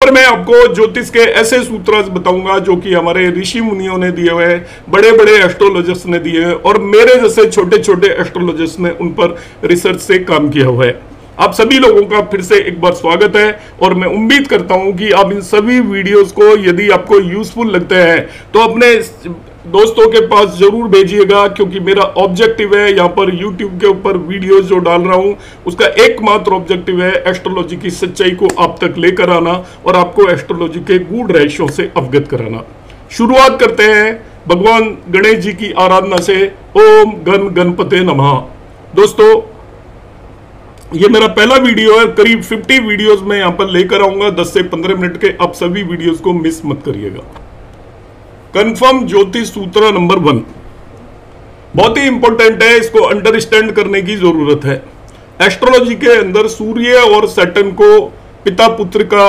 पर मैं आपको ज्योतिष के ऐसे सूत्र बताऊंगा जो कि हमारे ऋषि मुनियों ने दिए हुए हैं, बड़े बड़े एस्ट्रोलॉजिस्ट ने दिए हैं और मेरे जैसे छोटे छोटे एस्ट्रोलॉजिस्ट ने उन पर रिसर्च से काम किया हुआ है। आप सभी लोगों का फिर से एक बार स्वागत है और मैं उम्मीद करता हूं कि आप इन सभी वीडियोस को यदि आपको यूजफुल लगते हैं तो अपने दोस्तों के पास जरूर भेजिएगा, क्योंकि मेरा ऑब्जेक्टिव है यहाँ पर यूट्यूब के ऊपर वीडियोस जो डाल रहा हूँ उसका एकमात्र ऑब्जेक्टिव है एस्ट्रोलॉजी की सच्चाई को आप तक लेकर आना और आपको एस्ट्रोलॉजी के गूढ़ रहस्यों से अवगत कराना। शुरुआत करते हैं भगवान गणेश जी की आराधना से। ओम गण गणपते नमः। दोस्तों, ये मेरा पहला वीडियो है, करीब 50 वीडियोस में यहाँ पर लेकर आऊंगा 10 से 15 मिनट के। आप सभी वीडियोस को मिस मत करिएगा। कंफर्म ज्योतिष सूत्र नंबर 1 बहुत ही इंपॉर्टेंट है, इसको अंडरस्टैंड करने की जरूरत है। एस्ट्रोलॉजी के अंदर सूर्य और सैटर्न को पिता पुत्र का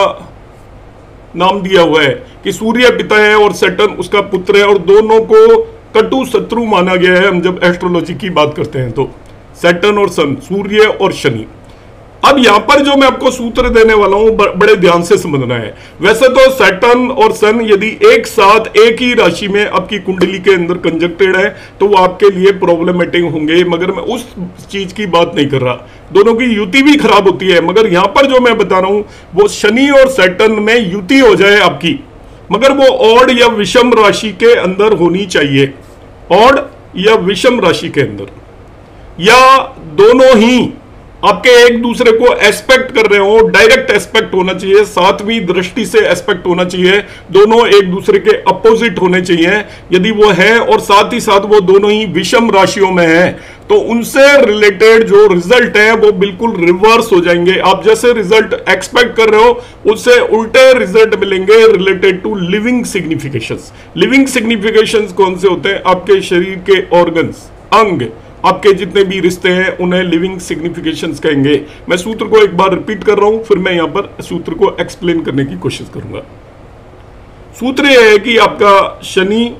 नाम दिया हुआ है कि सूर्य पिता है और सैटर्न उसका पुत्र है, और दोनों को कटु शत्रु माना गया है। हम जब एस्ट्रोलॉजी की बात करते हैं तो सैटर्न और सन, सूर्य और शनि। अब यहां पर जो मैं आपको सूत्र देने वाला हूं बड़े ध्यान से समझना है। वैसे तो सैटर्न और सन यदि एक साथ एक ही राशि में आपकी कुंडली के अंदर कंजक्टेड है तो वो आपके लिए प्रॉब्लमेटिक होंगे, मगर मैं उस चीज की बात नहीं कर रहा। दोनों की युति भी खराब होती है, मगर यहां पर जो मैं बता रहा हूं वो शनि और सैटर्न में युति हो जाए आपकी, मगर वो ऑड या विषम राशि के अंदर होनी चाहिए। ऑड या विषम राशि के अंदर, या दोनों ही आपके एक दूसरे को एस्पेक्ट कर रहे हो, डायरेक्ट एस्पेक्ट होना चाहिए, सातवीं दृष्टि से एस्पेक्ट होना चाहिए, दोनों एक दूसरे के अपोजिट होने चाहिए। यदि वो है और साथ ही साथ वो दोनों ही विषम राशियों में है तो उनसे रिलेटेड जो रिजल्ट है वो बिल्कुल रिवर्स हो जाएंगे। आप जैसे रिजल्ट एक्सपेक्ट कर रहे हो उससे उल्टे रिजल्ट मिलेंगे related to living significations. Living significations कौन से होते हैं? आपके शरीर के ऑर्गन्स, अंग, आपके जितने भी रिश्ते हैं उन्हें लिविंग सिग्निफिकेशंस कहेंगे। मैं सूत्र को एक बार रिपीट कर रहा हूं, फिर मैं यहां पर सूत्र को एक्सप्लेन करने की कोशिश करूंगा। सूत्र यह है कि आपका शनि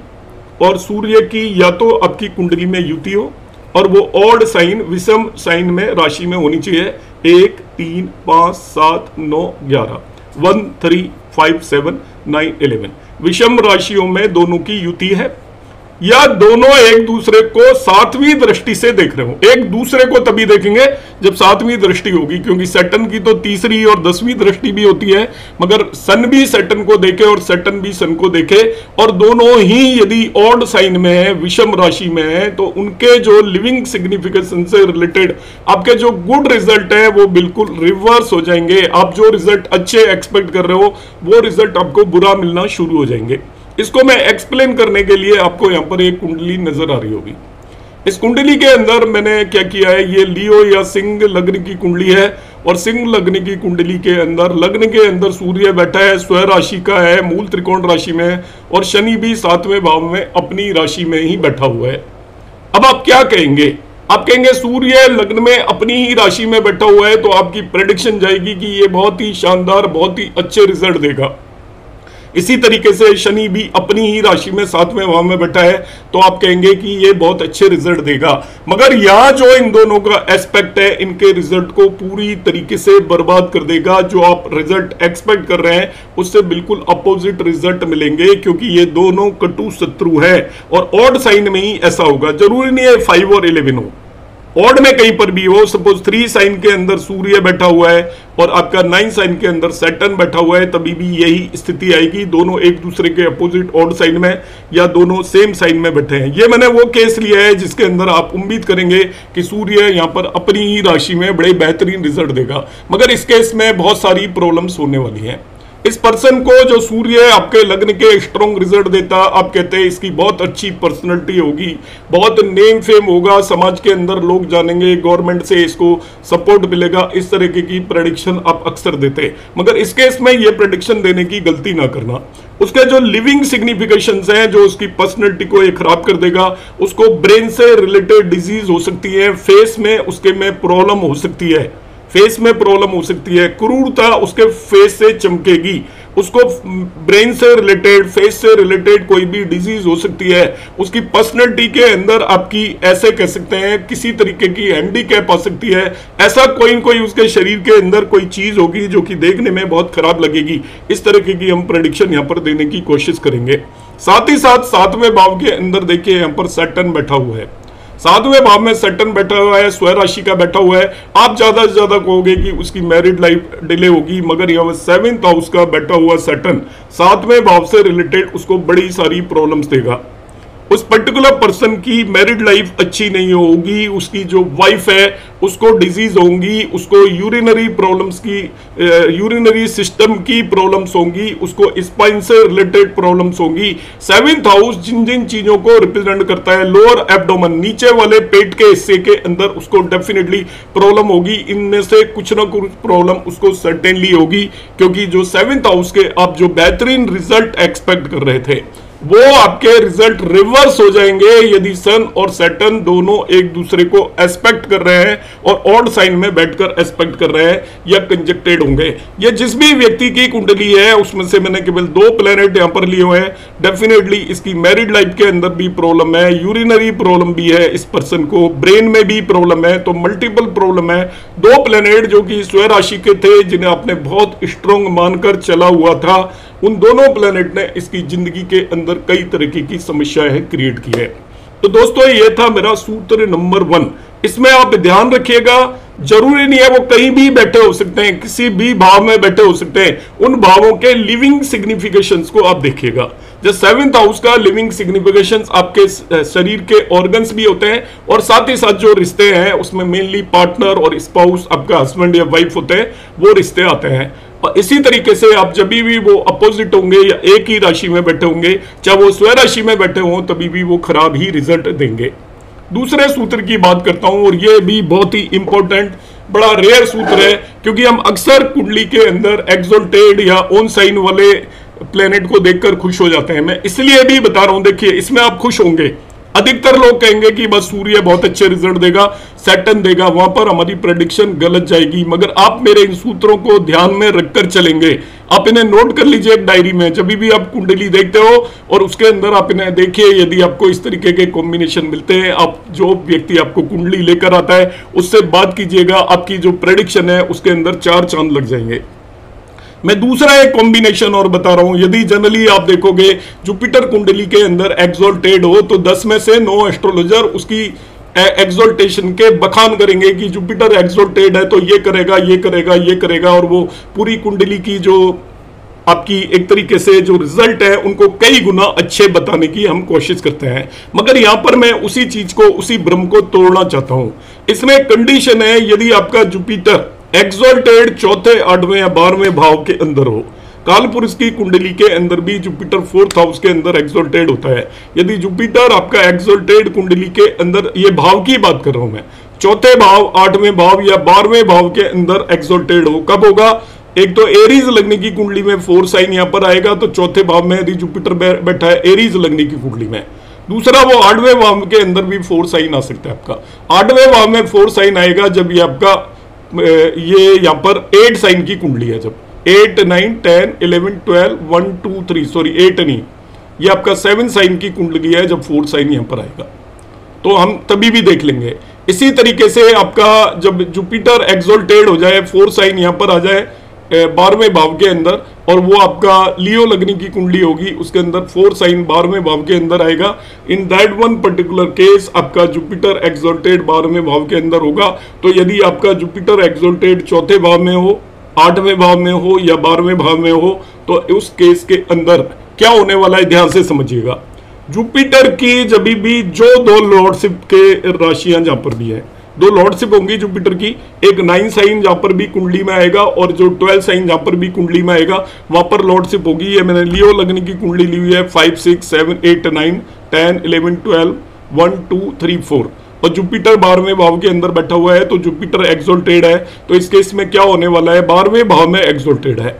और सूर्य की या तो आपकी कुंडली में युति हो और वो ऑड साइन, विषम साइन में राशि में होनी चाहिए। 1, 3, 5, 7, 9, 11, 1, 3, 5, 7, 9, 11 विषम राशियों में दोनों की युति है, या दोनों एक दूसरे को सातवीं दृष्टि से देख रहे हो। एक दूसरे को तभी देखेंगे जब सातवीं दृष्टि होगी, क्योंकि सैटर्न की तो तीसरी और 10वीं दृष्टि भी होती है, मगर सन भी सैटर्न को देखे और सैटर्न भी सन को देखे, और दोनों ही यदि ऑड साइन में है, विषम राशि में है, तो उनके जो लिविंग सिग्निफिकेशन से रिलेटेड आपके जो गुड रिजल्ट है वो बिल्कुल रिवर्स हो जाएंगे। आप जो रिजल्ट अच्छे एक्सपेक्ट कर रहे हो वो रिजल्ट आपको बुरा मिलना शुरू हो जाएंगे। इसको मैं एक्सप्लेन करने के लिए आपको यहां पर एक कुंडली नजर आ रही होगी। इस कुंडली के अंदर मैंने क्या किया है, ये लियो या सिंह लग्न की कुंडली है, और सिंह लग्न की कुंडली के अंदर लग्न के अंदर सूर्य बैठा है, स्व राशि का है, मूल त्रिकोण राशि में, और शनि भी 7वें भाव में अपनी राशि में ही बैठा हुआ है। अब आप क्या कहेंगे? आप कहेंगे सूर्य लग्न में अपनी ही राशि में बैठा हुआ है तो आपकी प्रेडिक्शन जाएगी कि ये बहुत ही शानदार, बहुत ही अच्छे रिजल्ट देगा। इसी तरीके से शनि भी अपनी ही राशि में 7वें भाव में बैठा है तो आप कहेंगे कि ये बहुत अच्छे रिजल्ट देगा, मगर यहां जो इन दोनों का एस्पेक्ट है इनके रिजल्ट को पूरी तरीके से बर्बाद कर देगा। जो आप रिजल्ट एक्सपेक्ट कर रहे हैं उससे बिल्कुल अपोजिट रिजल्ट मिलेंगे, क्योंकि ये दोनों कटु शत्रु है, और ऑड साइन में ही ऐसा होगा। जरूरी नहीं है 5 और 11 हो, ऑड में कहीं पर भी हो। सपोज 3 साइन के अंदर सूर्य बैठा हुआ है और आपका 9 साइन के अंदर सैटर्न बैठा हुआ है, तभी भी यही स्थिति आएगी, दोनों एक दूसरे के अपोजिट ऑड साइन में या दोनों सेम साइन में बैठे हैं। ये मैंने वो केस लिया है जिसके अंदर आप उम्मीद करेंगे कि सूर्य यहाँ पर अपनी ही राशि में बड़े बेहतरीन रिजल्ट देगा, मगर इस केस में बहुत सारी प्रॉब्लम्स होने वाली हैं। इस पर्सन को जो सूर्य आपके लग्न के स्ट्रॉन्ग रिजल्ट देता, आप कहते हैं इसकी बहुत अच्छी पर्सनैलिटी होगी, बहुत नेम फेम होगा, समाज के अंदर लोग जानेंगे, गवर्नमेंट से इसको सपोर्ट मिलेगा, इस तरीके की प्रेडिक्शन आप अक्सर देते। मगर इस केस में ये प्रेडिक्शन देने की गलती ना करना। उसके जो लिविंग सिग्निफिकेशंस हैं जो उसकी पर्सनैलिटी को ये खराब कर देगा, उसको ब्रेन से रिलेटेड डिजीज हो सकती है, फेस में उसके में प्रॉब्लम हो सकती है, फेस में प्रॉब्लम हो सकती है, क्रूरता उसके फेस से चमकेगी, उसको ब्रेन से रिलेटेड, फेस से रिलेटेड कोई भी डिजीज हो सकती है, उसकी पर्सनैलिटी के अंदर आपकी ऐसे कह सकते हैं किसी तरीके की हैंडीकैप आ सकती है, ऐसा कोई न कोई उसके शरीर के अंदर कोई चीज होगी जो कि देखने में बहुत खराब लगेगी। इस तरीके की हम प्रेडिक्शन यहाँ पर देने की कोशिश करेंगे। साथ ही साथ 7वें भाव के अंदर देखिए यहाँ पर सैटर्न बैठा हुआ है। 7वें भाव में सैटर्न बैठा हुआ है, स्वयं राशि का बैठा हुआ है। आप ज्यादा से ज्यादा कहोगे कि उसकी मैरिड लाइफ डिले होगी, मगर यहाँ 7th हाउस का बैठा हुआ सैटर्न 7वें भाव से रिलेटेड उसको बड़ी सारी प्रॉब्लम्स देगा। उस पर्टिकुलर पर्सन की मैरिड लाइफ अच्छी नहीं होगी, उसकी जो वाइफ है उसको डिजीज होंगी, उसको यूरिनरी प्रॉब्लम्स की, यूरिनरी सिस्टम की प्रॉब्लम्स होंगी, उसको स्पाइन से रिलेटेड प्रॉब्लम्स होंगी। 7th हाउस जिन जिन चीजों को रिप्रेजेंट करता है, लोअर एब्डोमेन, नीचे वाले पेट के हिस्से के अंदर उसको डेफिनेटली प्रॉब्लम होगी। इनमें से कुछ ना कुछ प्रॉब्लम उसको सर्टेनली होगी, क्योंकि जो 7th हाउस के आप जो बेहतरीन रिजल्ट एक्सपेक्ट कर रहे थे वो आपके रिजल्ट रिवर्स हो जाएंगे यदि सन और सैटर्न दोनों एक दूसरे को एस्पेक्ट कर रहे हैं और ऑड साइन में बैठकर एस्पेक्ट कर रहे हैं या कंजक्टेड होंगे। ये जिस भी व्यक्ति की कुंडली है उसमें से मैंने केवल 2 प्लेनेट यहां पर लिए हुए हैं। डेफिनेटली इसकी मैरिड लाइफ के अंदर भी प्रॉब्लम है, यूरिनरी प्रॉब्लम भी है, इस पर्सन को ब्रेन में भी प्रॉब्लम है, तो मल्टीपल प्रॉब्लम है। 2 प्लेनेट जो कि स्वयं राशि के थे, जिन्हें आपने बहुत स्ट्रॉन्ग मानकर चला हुआ था, उन दोनों प्लेनेट ने इसकी जिंदगी के अंदर कई तरीके की समस्याएं क्रिएट की है। तो दोस्तों ये था मेरा सूत्र नंबर 1। इसमें आप ध्यान रखिएगा, जरूरी नहीं है वो कहीं भी बैठे हो सकते हैं, किसी भी भाव में बैठे हो सकते हैं। उन भावों के लिविंग सिग्निफिकेशंस को आप देखिएगा। जो 7th हाउस का लिविंग सिग्निफिकेशंस आपके शरीर के ऑर्गन्स भी होते हैं, और साथ ही साथ जो रिश्ते हैं उसमें मेनली पार्टनर और स्पाउस, आपका हस्बैंड या वाइफ होते हैं, वो रिश्ते आते हैं। और इसी तरीके से आप जब भी वो अपोजिट होंगे या एक ही राशि में बैठे होंगे, चाहे वो स्वयं राशि में बैठे हों, तभी भी वो खराब ही रिजल्ट देंगे। दूसरे सूत्र की बात करता हूं, और ये भी बहुत ही इंपॉर्टेंट, बड़ा रेयर सूत्र है, क्योंकि हम अक्सर कुंडली के अंदर एक्सोल्टेड या ऑन साइन वाले प्लेनेट को देखकर खुश हो जाते हैं। मैं इसलिए भी बता रहा हूं, देखिए इसमें आप खुश होंगे। अधिकतर लोग कहेंगे कि बस सूर्य बहुत अच्छे रिजल्ट देगा, सैटर्न देगा, वहां पर हमारी प्रेडिक्शन गलत जाएगी। मगर आप मेरे इन सूत्रों को ध्यान में रखकर चलेंगे, आप इन्हें नोट कर लीजिए एक डायरी में। जब भी आप कुंडली देखते हो और उसके अंदर आप इन्हें देखिए, यदि आपको इस तरीके के कॉम्बिनेशन मिलते हैं, आप जो व्यक्ति आपको कुंडली लेकर आता है उससे बात कीजिएगा, आपकी जो प्रेडिक्शन है उसके अंदर 4 चांद लग जाएंगे। मैं दूसरा एक कॉम्बिनेशन और बता रहा हूं, यदि जनरली आप देखोगे जुपिटर कुंडली के अंदर एक्सोल्टेड हो तो 10 में से 9 एस्ट्रोलॉजर उसकी एक्सोल्टेशन के बखान करेंगे कि जुपिटर एक्सोल्टेड है तो ये करेगा, ये करेगा, ये करेगा, और वो पूरी कुंडली की जो आपकी एक तरीके से जो रिजल्ट है उनको कई गुना अच्छे बताने की हम कोशिश करते हैं। मगर यहां पर मैं उसी चीज को, उसी भ्रम को तोड़ना चाहता हूं। इसमें कंडीशन है, यदि आपका जुपिटर एक्सोल्टेड 4th, 8वें या 12वें भाव के अंदर हो। कालपुरुष की कुंडली के अंदर भी जुपिटर 4th हाउस के अंदर एक्सोल्टेड होता है। यदि जुपिटर आपका एक्सोल्टेड कुंडली के अंदर, ये भाव की बात कर रहा हूं मैं, 4थे भाव, 8वें भाव या 12वें भाव के अंदर एक्सोल्टेड हो, कब होगा? एक तो एरीज लगने की कुंडली में 4 साइन यहां पर आएगा, तो 4थे भाव में यदि जुपिटर बैठा है एरीज लगने की कुंडली में। दूसरा, वो 8वें भाव के अंदर भी 4 साइन आ सकता है आपका। 8वें भाव में 4 साइन आएगा जब ये आपका ये यहां पर 8 साइन की कुंडली है, जब 8, 9, 10, 11, 12, 1, 2, 3, सॉरी 8 नहीं, ये आपका 7 साइन की कुंडली है, जब 4 साइन यहां पर आएगा तो हम तभी भी देख लेंगे। इसी तरीके से आपका जब जुपिटर एक्सोल्टेड हो जाए, 4 साइन यहां पर आ जाए 12वें भाव के अंदर, और वो आपका लियो लगने की कुंडली होगी, उसके अंदर 4 साइन 12वें भाव के अंदर आएगा। In that one particular case आपका जुपिटर एक्सोल्टेड 12वें भाव के अंदर होगा। तो यदि आपका जुपिटर एक्सोल्टेड 4थे भाव में हो, 8वें भाव में हो या 12वें भाव में हो, तो उस केस के अंदर क्या होने वाला है ध्यान से समझिएगा। जुपिटर की जब भी जो 2 लॉर्डशिप के राशियां जहां पर भी है, 2 लॉर्डशिप होंगी जुपिटर की, एक 9 साइन जहां पर भी कुंडली में आएगा और जो 12 साइन जहां पर भी कुंडली में आएगा वहां पर लॉर्डशिप होगी। ये मैंने लियो लगने की कुंडली ली हुई है, 5, 6, 7, 8, 9, 10, 11, 12, 1, 2, 3, 4, और जुपिटर 12वें भाव के अंदर बैठा हुआ है, तो जुपिटर एक्सोल्टेड है। तो इस केस में क्या होने वाला है, 12वें भाव में एक्सोल्टेड है,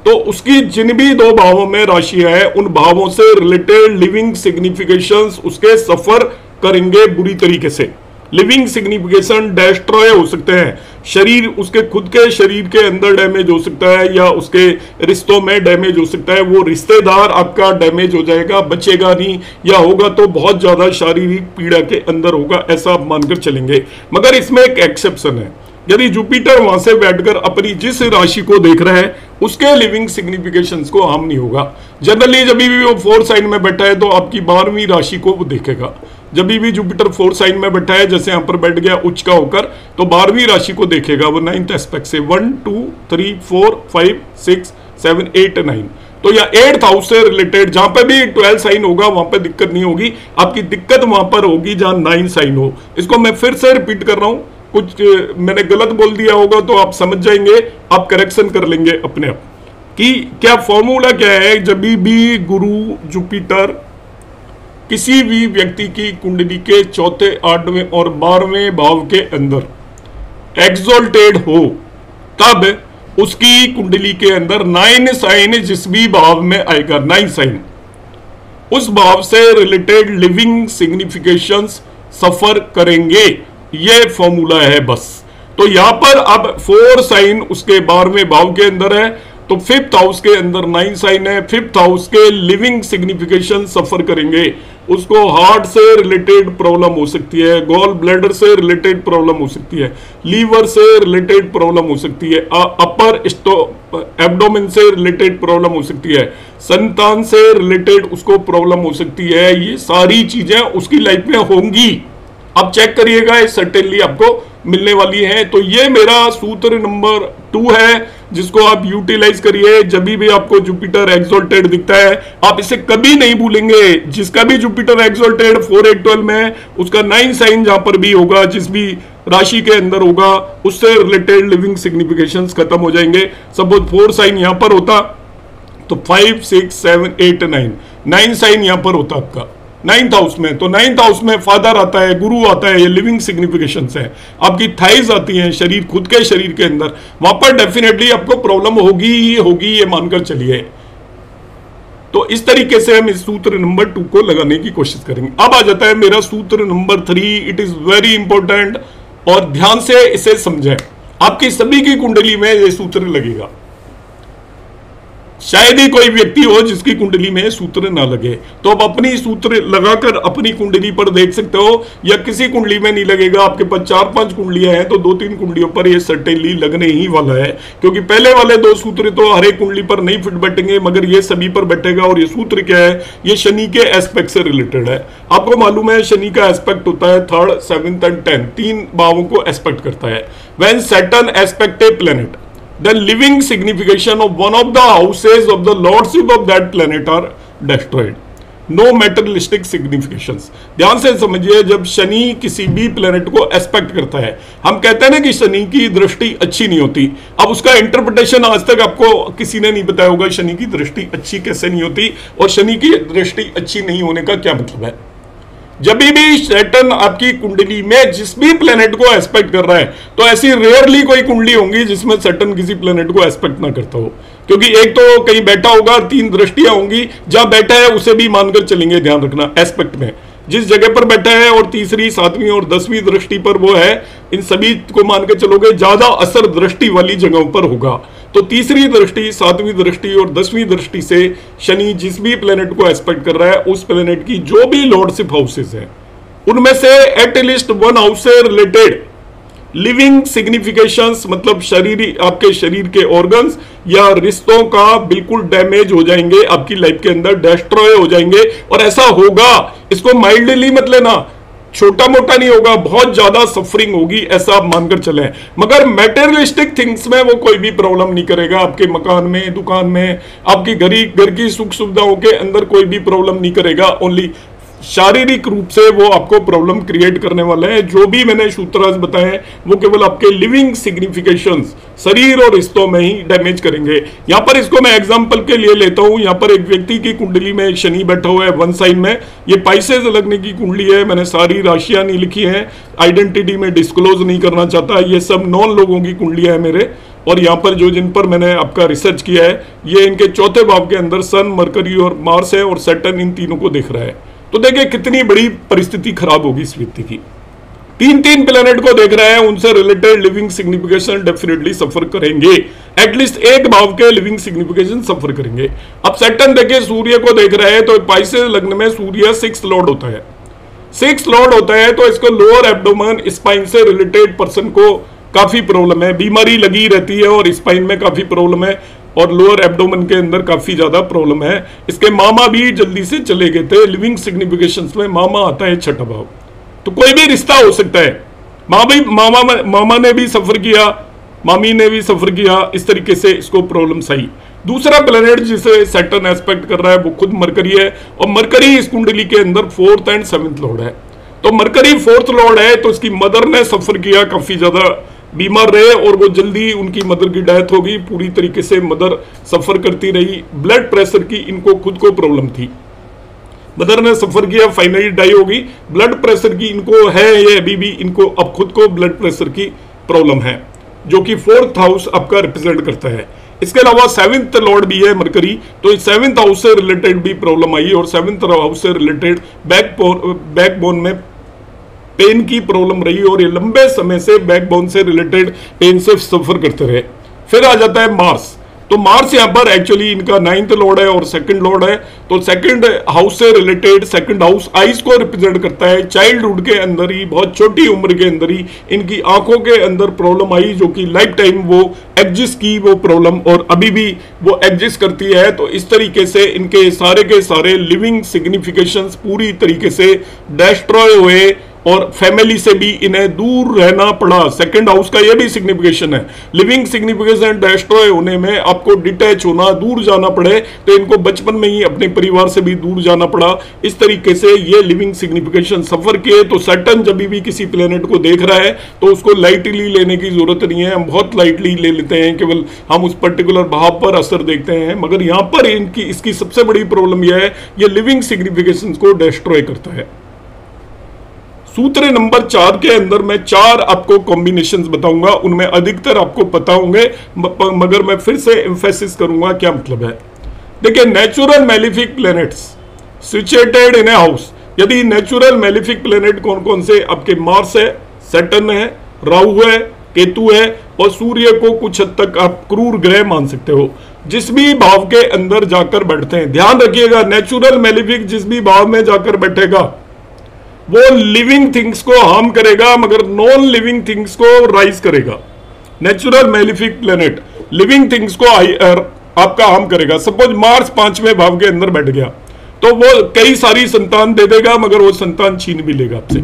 तो उसकी जिन भी 2 भावों में राशियां है, उन भावों से रिलेटेड लिविंग सिग्निफिकेशंस उसके सफर करेंगे बुरी तरीके से। लिविंग सिग्निफिकेशन डिस्ट्रॉय हो सकते हैं, शरीर, उसके खुद के शरीर के अंदर डैमेज हो सकता है या उसके रिश्तों में डैमेज हो सकता है, वो रिश्तेदार आपका डैमेज हो जाएगा, बचेगा नहीं, या होगा तो बहुत ज्यादा शारीरिक पीड़ा के अंदर होगा, ऐसा आप मानकर चलेंगे। मगर इसमें एक एक्सेप्शन है, यदि जुपिटर वहां से बैठकर अपनी जिस राशि को देख रहा है उसके लिविंग सिग्निफिकेशंस को हार्म नहीं होगा। जनरली जब भी वो 4 साइन में बैठा है तो आपकी 12वीं राशि को वो देखेगा। जब भी जुपिटर 4 साइन में बैठा है, जैसे यहां पर बैठ गया उच्च का होकर, तो 12वीं राशि को देखेगा वो 9th एस्पेक्ट से, 1 2 3 4 5 6 7 8 9। तो या 8th हाउस से रिलेटेड जहां पे भी 12 साइन होगा वहां पे दिक्कत नहीं होगी, आपकी दिक्कत वहां पर होगी जहां 9 साइन हो। इसको मैं फिर से रिपीट कर रहा हूं, कुछ मैंने गलत बोल दिया होगा तो आप समझ जाएंगे, आप करेक्शन कर लेंगे अपने आप कि क्या फॉर्मूला क्या है। जब भी गुरु जुपिटर किसी भी व्यक्ति की कुंडली के 4th 8वें और 12वें भाव के अंदर एक्सोल्टेड हो, तब उसकी कुंडली के अंदर 9 साइन जिस भी भाव में आएगा, 9 साइन, उस भाव से रिलेटेड लिविंग सिग्निफिकेशंस सफर करेंगे। ये फॉर्मूला है बस। तो यहां पर अब 4 साइन उसके 12वें भाव के अंदर है, तो 5th हाउस के अंदर 9 साइन है, 5th हाउस के लिविंग सिग्निफिकेशन सफर करेंगे। उसको हार्ट से रिलेटेड प्रॉब्लम हो सकती है, गॉल ब्लैडर से रिलेटेड प्रॉब्लम हो सकती है, लीवर से रिलेटेड प्रॉब्लम हो सकती है, अपर एब्डोमेन से रिलेटेड प्रॉब्लम हो सकती है, संतान से रिलेटेड उसको प्रॉब्लम हो सकती है। ये सारी चीजें उसकी लाइफ में होंगी, आप चेक करिएगा, ये सर्टेनली आपको मिलने वाली है। तो ये मेरा सूत्र नंबर 2 है, जिसको आप यूटिलाइज करिए। जब भी आपको जुपिटर एक्सोल्टेड दिखता है, आप इसे कभी नहीं भूलेंगे। जिसका भी जुपिटर एक्सोल्टेड 4 8 12 में, उसका 9 साइन जहां पर भी होगा, जिस भी राशि के अंदर होगा, उससे रिलेटेड लिविंग सिग्निफिकेशंस खत्म हो जाएंगे। सपोज 4 साइन यहां पर होता तो 5 6 7 8 9, 9 साइन यहां पर होता आपका 9th हाउस में, तो 9th हाउस में फादर आता है, गुरु आता है, ये लिविंग सिग्निफिकेशंस है। आपकी थाइज आती हैं, शरीर, खुद के शरीर के अंदर, वहां पर डेफिनेटली आपको प्रॉब्लम होगी ही होगी, ये मानकर चलिए। तो इस तरीके से हम इस सूत्र नंबर 2 को लगाने की कोशिश करेंगे। अब आ जाता है मेरा सूत्र number 3। It is very important, और ध्यान से इसे समझें। आपकी सभी की कुंडली में यह सूत्र लगेगा। शायद ही कोई व्यक्ति हो जिसकी कुंडली में सूत्र ना लगे, तो आप अपनी सूत्र लगाकर अपनी कुंडली पर देख सकते हो, या किसी कुंडली में नहीं लगेगा। आपके पास 4-5 कुंडलियां हैं तो 2-3 कुंडलियों पर ये सर्टेनली लगने ही वाला है, क्योंकि पहले वाले 2 सूत्र तो हर एक कुंडली पर नहीं फिट बैठेंगे, मगर ये सभी पर बैठेगा। और ये सूत्र क्या है, ये शनि के एस्पेक्ट से रिलेटेड है। आपको मालूम है शनि का एस्पेक्ट होता है 3rd 7th एंड 10th, 3 भावों को एस्पेक्ट करता है। When Saturn aspect A planet, the living signification of one of the houses of the lordship of that planet are destroyed. No materialistic significations. ध्यान से समझिए, जब शनि किसी भी प्लेनेट को एस्पेक्ट करता है, हम कहते हैं ना कि शनि की दृष्टि अच्छी नहीं होती। अब उसका इंटरप्रिटेशन आज तक आपको किसी ने नहीं बताया होगा, शनि की दृष्टि अच्छी कैसे नहीं होती और शनि की दृष्टि अच्छी नहीं होने का क्या मतलब है। जब भी सैटर्न आपकी कुंडली में जिस भी प्लेनेट को एस्पेक्ट कर रहा है, तो ऐसी रेयरली कोई कुंडली होंगी जिसमें सैटर्न किसी प्लेनेट को एस्पेक्ट ना करता हो, क्योंकि एक तो कहीं बैठा होगा, 3 दृष्टियां होंगी, जहां बैठा है उसे भी मानकर चलेंगे। ध्यान रखना, एस्पेक्ट में जिस जगह पर बैठा है और 3री 7वीं और 10वीं दृष्टि पर वो है, इन सभी को मानकर चलोगे, ज्यादा असर दृष्टि वाली जगहों पर होगा। तो 3री दृष्टि, 7वीं दृष्टि और 10वीं दृष्टि से शनि जिस भी प्लेनेट को एस्पेक्ट कर रहा है, उस प्लेनेट की जो भी लॉर्डशिप हाउसेस है, उनमें से एटलीस्ट 1 हाउस से रिलेटेड लिविंग सिग्निफिकेशंस, मतलब शरीर, आपके शरीर के ऑर्गन्स या रिश्तों का बिल्कुल डैमेज हो जाएंगे, आपकी लाइफ के अंदर डिस्ट्रॉय हो जाएंगे। और ऐसा होगा, इसको माइल्डली मत लेना, छोटा मोटा नहीं होगा, बहुत ज्यादा सफरिंग होगी, ऐसा आप मानकर चलें। मगर मैटेरियलिस्टिक थिंग्स में वो कोई भी प्रॉब्लम नहीं करेगा। आपके मकान में, दुकान में, आपकी घर की सुख सुविधाओं के अंदर कोई भी प्रॉब्लम नहीं करेगा। ओनली शारीरिक रूप से वो आपको प्रॉब्लम क्रिएट करने वाला है। जो भी मैंने सूत्र बताए वो केवल आपके लिविंग सिग्निफिकेशंस, शरीर और रिश्तों में ही डैमेज करेंगे। यहां पर इसको मैं एग्जांपल के लिए लेता हूं। यहां पर एक व्यक्ति की कुंडली में एक शनि बैठा हुआ है 1 साइन में, ये पाइसेस लगने की कुंडली है। मैंने सारी राशियां नहीं लिखी है, आइडेंटिटी में डिस्क्लोज नहीं करना चाहता। ये सब नॉन लोगों की कुंडलियां है मेरे, और यहाँ पर जो जिन पर मैंने आपका रिसर्च किया है, ये इनके 4थे भाव के अंदर सन, मरकरी और मार्स है, और सैटर्न इन तीनों को देख रहा है। तो देखिए कितनी बड़ी परिस्थिति खराब होगी इस व्यक्ति की। तीन तीन प्लेनेट को देख रहे हैं, उनसे रिलेटेड लिविंग सिग्निफिकेशन डेफिनेटली सफर करेंगे, एटलीस्ट एक भाव के लिविंग सिग्निफिकेशन सफर करेंगे। अब सैटर्न देखिए सूर्य को देख रहे हैं, तो पाइसेस लग्न में सूर्य 6 लॉर्ड होता है, 6 लॉर्ड होता है, तो इसको लोअर एब्डोमेन स्पाइन से रिलेटेड पर्सन को काफी प्रॉब्लम है, बीमारी लगी रहती है और स्पाइन में काफी प्रॉब्लम है और लोअर एब्डोमेन के अंदर काफी ज्यादा प्रॉब्लम है। इसके मामा भी जल्दी से चले गए थे, लिविंग सिग्निफिकेशंस में मामा आता है 6ठा भाव, तो कोई भी रिश्ता हो सकता है। मामा ने भी सफर किया, मामी ने भी सफर किया, इस तरीके से इसको प्रॉब्लम्स आई। दूसरा प्लेनेट जिसे सैटर्न एस्पेक्ट कर रहा है वो खुद मरकरी है, और मरकरी इस कुंडली के अंदर 4th एंड 7th लॉर्ड है। तो मरकरी 4th लॉर्ड है, तो इसकी मदर ने सफर किया, काफी ज्यादा बीमार रहे और वो जल्दी उनकी मदर की डेथ हो गई, पूरी तरीके से मदर सफर करती रही। ब्लड प्रेशर की इनको खुद को प्रॉब्लम थी, मदर ने सफर किया, फाइनली डाई हो गई। ब्लड प्रेशर की इनको है, ये अभी भी इनको अब खुद को ब्लड प्रेशर की प्रॉब्लम है, जो कि 4th हाउस आपका रिप्रेजेंट करता है। इसके अलावा 7th लॉर्ड भी है मरकरी, तो 7th हाउस से रिलेटेड भी प्रॉब्लम आई और 7th हाउस से रिलेटेड बैकबोन में पेन की प्रॉब्लम रही और ये लंबे समय से बैकबोन से रिलेटेड पेन से सफर करते रहे। फिर आ जाता है मार्स, तो मार्स यहाँ पर एक्चुअली इनका 9th लॉर्ड है और 2nd लॉर्ड है, तो 2nd हाउस से रिलेटेड 2nd हाउस आइज को रिप्रेजेंट करता है। चाइल्डहुड के अंदर ही, बहुत छोटी उम्र के अंदर ही इनकी आंखों के अंदर प्रॉब्लम आई, जो कि लाइफ टाइम वो एग्जिस्ट की वो प्रॉब्लम और अभी भी वो एग्जिस्ट करती है। तो इस तरीके से इनके सारे के सारे लिविंग सिग्निफिकेशंस पूरी तरीके से डिस्ट्रॉय हुए और फैमिली से भी इन्हें दूर रहना पड़ा। 2nd हाउस का ये भी सिग्निफिकेशन है, लिविंग सिग्निफिकेशन डिस्ट्रॉय होने में आपको डिटैच होना, दूर जाना पड़े, तो इनको बचपन में ही अपने परिवार से भी दूर जाना पड़ा। इस तरीके से ये लिविंग सिग्निफिकेशन सफर किए। तो सैटर्न जब भी किसी प्लेनेट को देख रहा है तो उसको लाइटली लेने की जरूरत नहीं है, हम बहुत लाइटली ले लेते हैं, केवल हम उस पर्टिकुलर भाव पर असर देखते हैं। मगर यहाँ पर इसकी सबसे बड़ी प्रॉब्लम यह है, ये लिविंग सिग्निफिकेशन को डिस्ट्रॉय करता है। सूत्र नंबर 4 के अंदर मैं 4 आपको कॉम्बिनेशंस बताऊंगा, उनमें अधिकतर आपको पता होंगे, मगर मैं फिर से एम्फेसिस करूंगा क्या मतलब है। देखिए, natural malefic planets situated in a house, यदि नेचुरल मैलिफिक प्लैनेट कौन कौन से आपके मार्स है, सैटर्न है, राहु है, केतु है और सूर्य को कुछ हद तक आप क्रूर ग्रह मान सकते हो, जिस भी भाव के अंदर जाकर बैठते हैं। ध्यान रखिएगा, नेचुरल मैलिफिक जिस भी भाव में जाकर बैठेगा वो लिविंग थिंग्स को हार्म करेगा, मगर नॉन लिविंग थिंग्स को राइज करेगा। Natural malefic planet living things को आपका हार्म करेगा। सपोज मार्स 5वें भाव के अंदर बैठ गया तो वो कई सारी संतान दे देगा, मगर वो संतान छीन भी लेगा आपसे।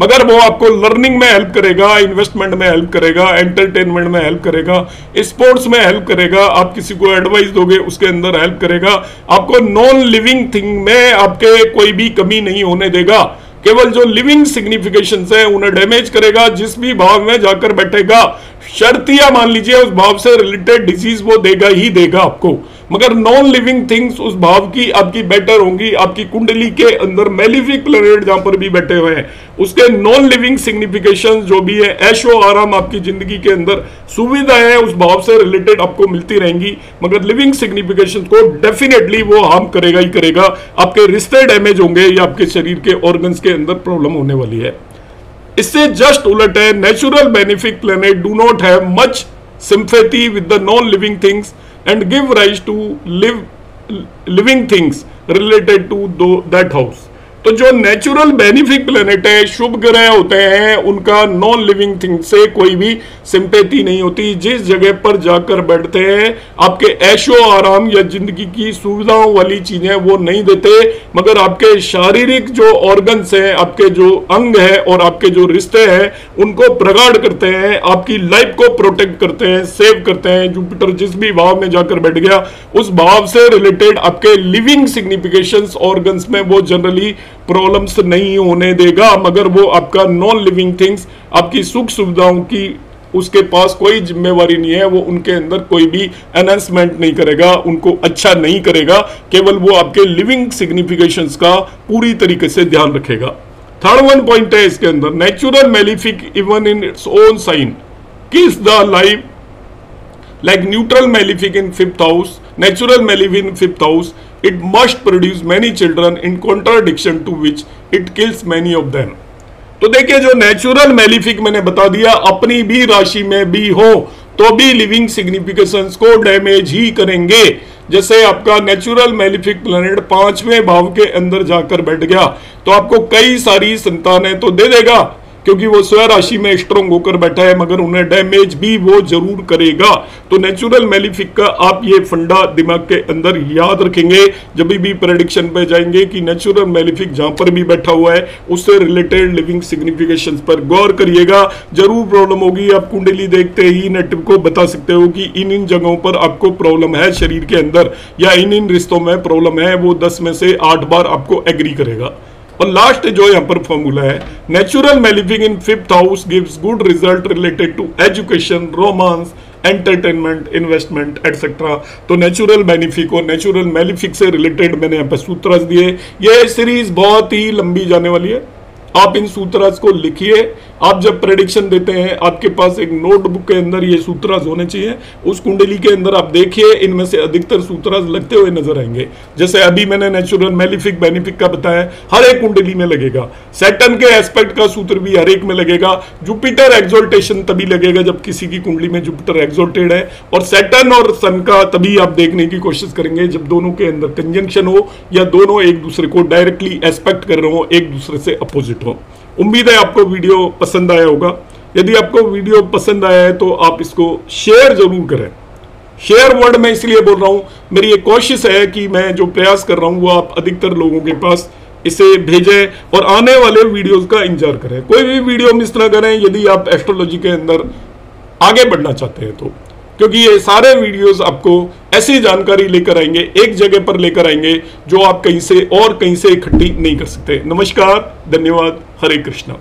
मगर वो आपको लर्निंग में हेल्प करेगा, इन्वेस्टमेंट में हेल्प करेगा, एंटरटेनमेंट में हेल्प करेगा, स्पोर्ट्स में हेल्प करेगा, आप किसी को एडवाइस दोगे उसके अंदर हेल्प करेगा। आपको नॉन लिविंग थिंग में आपके कोई भी कमी नहीं होने देगा, केवल जो लिविंग सिग्निफिकेशंस है उन्हें डैमेज करेगा। जिस भी भाव में जाकर बैठेगा, शर्तिया मान लीजिए उस भाव से रिलेटेड डिजीज वो देगा ही देगा आपको, मगर नॉन लिविंग थिंग्स उस भाव की आपकी बेटर होंगी। आपकी कुंडली के अंदर मैलिफिक प्लैनेट जहां पर भी बैठे हुए हैं उसके नॉन लिविंग सिग्निफिकेशंस जो भी है, ऐशो आराम आपकी जिंदगी के अंदर सुविधाएं उस भाव से रिलेटेड आपको मिलती रहेंगी, मगर लिविंग सिग्निफिकेशंस को डेफिनेटली वो हार्म करेगा ही करेगा। आपके रिश्ते डैमेज होंगे या आपके शरीर के ऑर्गन्स के अंदर प्रॉब्लम होने वाली है। इससे जस्ट उलट है, natural benefic planet do not have much sympathy with the non living things and give rise to living things related to that house। तो जो नेचुरल बेनिफिक प्लैनेट है, शुभ ग्रह होते हैं, उनका नॉन लिविंग थिंग से कोई भी सिंपैथी नहीं होती। जिस जगह पर जाकर बैठते हैं आपके ऐशो आराम या जिंदगी की सुविधाओं वाली चीजें वो नहीं देते, मगर आपके शारीरिक जो ऑर्गन्स हैं, आपके जो अंग है और आपके जो रिश्ते हैं उनको प्रगाढ़ करते हैं, आपकी लाइफ को प्रोटेक्ट करते हैं, सेव करते हैं। जुपिटर जिस भी भाव में जाकर बैठ गया उस भाव से रिलेटेड आपके लिविंग सिग्निफिकेशंस ऑर्गन्स में वो जनरली प्रॉब्लम्स नहीं होने देगा, मगर वो आपका नॉन लिविंग थिंग्स, आपकी सुख सुविधाओं की उसके पास कोई जिम्मेवारी नहीं है, वो उनके अंदर कोई भी एनहांसमेंट नहीं करेगा, उनको अच्छा नहीं करेगा, केवल वो आपके लिविंग सिग्निफिकेशंस का पूरी तरीके से ध्यान रखेगा। थर्ड वन पॉइंट है इसके अंदर, natural malefic even in its own sign किस the life like neutral malefic in 5th house, natural malefic in 5th house, it must produce many children in contradiction to which it kills many of them। तो देखिए जो natural malefic मैंने बता दिया, अपनी भी राशि में भी हो तो भी लिविंग सिग्निफिकेशंस को डैमेज ही करेंगे। जैसे आपका नेचुरल मैलिफिक प्लैनेट 5वें भाव के अंदर जाकर बैठ गया तो आपको कई सारी संतानें तो दे देगा क्योंकि वो स्व राशि में स्ट्रॉन्ग होकर बैठा है, मगर उन्हें डैमेज भी वो जरूर करेगा। तो नेचुरल मैलिफिक का आप ये फंडा दिमाग के अंदर याद रखेंगे जब भी प्रेडिक्शन पे जाएंगे कि नेचुरल मैलिफिक जहां पर भी बैठा हुआ है उससे रिलेटेड लिविंग सिग्निफिकेशंस पर गौर करिएगा। जरूर प्रॉब्लम होगी, आप कुंडली देखते ही नेटिव को बता सकते हो कि इन जगहों पर आपको प्रॉब्लम है शरीर के अंदर या इन रिश्तों में प्रॉब्लम है। वो 10 में से 8 बार आपको एग्री करेगा। और लास्ट जो यहाँ पर फॉर्मूला है, natural malefic in 5th house gives good result related to education, romance, entertainment, investment etcetera. तो नेचुरल बेनिफिक और नेचुरल मैलिफिक से रिलेटेड मैंने यहाँ पर सूत्र दिए। ये सीरीज बहुत ही लंबी जाने वाली है, आप इन सूत्रास को लिखिए। आप जब प्रेडिक्शन देते हैं आपके पास एक नोटबुक के अंदर ये सूत्रास होने चाहिए, उस कुंडली के अंदर आप देखिए इनमें से अधिकतर सूत्रास लगते हुए नजर आएंगे। जैसे अभी मैंने नेचुरल मैलिफिक बेनिफिक का बताया, हर एक कुंडली में लगेगा। सैटर्न के एस्पेक्ट का सूत्र भी हर एक में लगेगा। जुपिटर एक्सोल्टेशन तभी लगेगा जब किसी की कुंडली में जुपिटर एक्सोल्टेड है, और सैटर्न और सन का तभी आप देखने की कोशिश करेंगे जब दोनों के अंदर कंजंक्शन हो या दोनों एक दूसरे को डायरेक्टली एस्पेक्ट कर रहे हो, एक दूसरे से अपोजिट हो। उम्मीद है आपको वीडियो पसंद आया होगा। यदि आपको वीडियो पसंद आया है तो आप इसको शेयर जरूर करें। शेयर वर्ड में इसलिए बोल रहा हूं, मेरी एक कोशिश है कि मैं जो प्रयास कर रहा हूं वो आप अधिकतर लोगों के पास इसे भेजें और आने वाले वीडियोस का इंतजार करें। कोई भी वीडियो मिस ना करें यदि आप एस्ट्रोलॉजी के अंदर आगे बढ़ना चाहते हैं तो, क्योंकि ये सारे वीडियोस आपको ऐसी जानकारी लेकर आएंगे, एक जगह पर लेकर आएंगे जो आप कहीं से और कहीं से इकट्ठी नहीं कर सकते। नमस्कार, धन्यवाद, हरे कृष्णा।